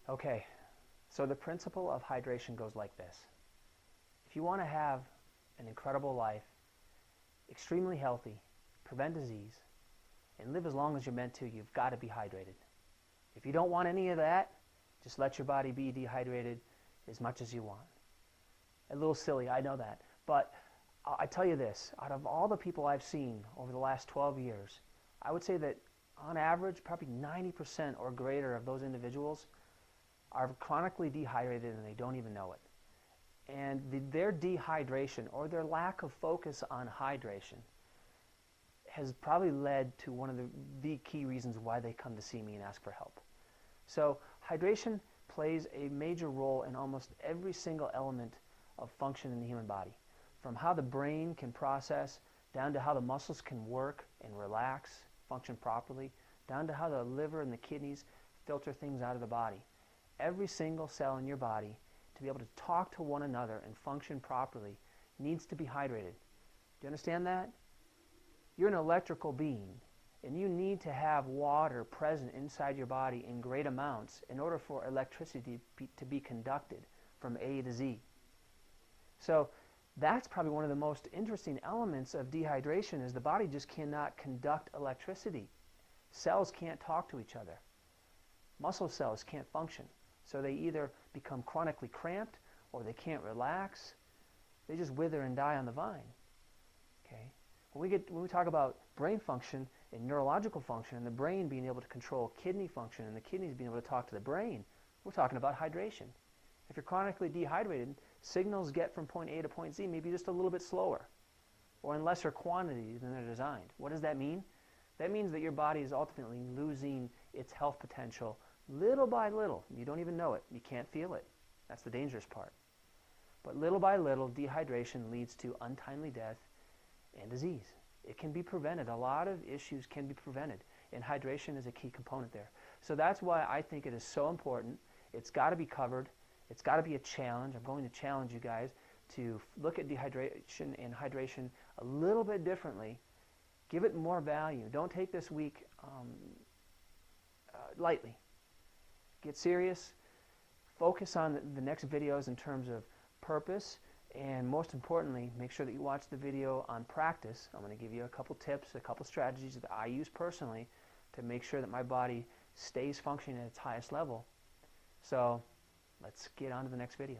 Okay, so the principle of hydration goes like this. If you want to have an incredible life, extremely healthy, prevent disease, and live as long as you're meant to, you've got to be hydrated. If you don't want any of that, just let your body be dehydrated as much as you want. A little silly, I know that. But I tell you this, out of all the people I've seen over the last 12 years, I would say that on average, probably 90% or greater of those individuals are chronically dehydrated and they don't even know it. And their dehydration or their lack of focus on hydration has probably led to one of the key reasons why they come to see me and ask for help. So hydration plays a major role in almost every single element of function in the human body, from how the brain can process, down to how the muscles can work and relax, function properly, down to how the liver and the kidneys filter things out of the body. Every single cell in your body, to be able to talk to one another and function properly, needs to be hydrated. Do you understand that? You're an electrical being, and you need to have water present inside your body in great amounts in order for electricity to be conducted from A to Z. So that's probably one of the most interesting elements of dehydration, is the body just cannot conduct electricity. Cells can't talk to each other. Muscle cells can't function. So they either become chronically cramped or they can't relax. They just wither and die on the vine. Okay? When we talk about brain function and neurological function, and the brain being able to control kidney function and the kidneys being able to talk to the brain, we're talking about hydration. If you're chronically dehydrated, signals get from point A to point Z maybe just a little bit slower or in lesser quantity than they're designed. What does that mean? That means that your body is ultimately losing its health potential little by little. You don't even know it. You can't feel it. That's the dangerous part. But little by little, dehydration leads to untimely death and disease. It can be prevented. A lot of issues can be prevented, and hydration is a key component there. So that's why I think it is so important. It's got to be covered. It's got to be a challenge. I'm going to challenge you guys to look at dehydration and hydration a little bit differently. Give it more value. Don't take this week lightly. Get serious. Focus on the next videos in terms of purpose, and most importantly, make sure that you watch the video on practice. I'm going to give you a couple tips, a couple strategies that I use personally to make sure that my body stays functioning at its highest level. So let's get on to the next video.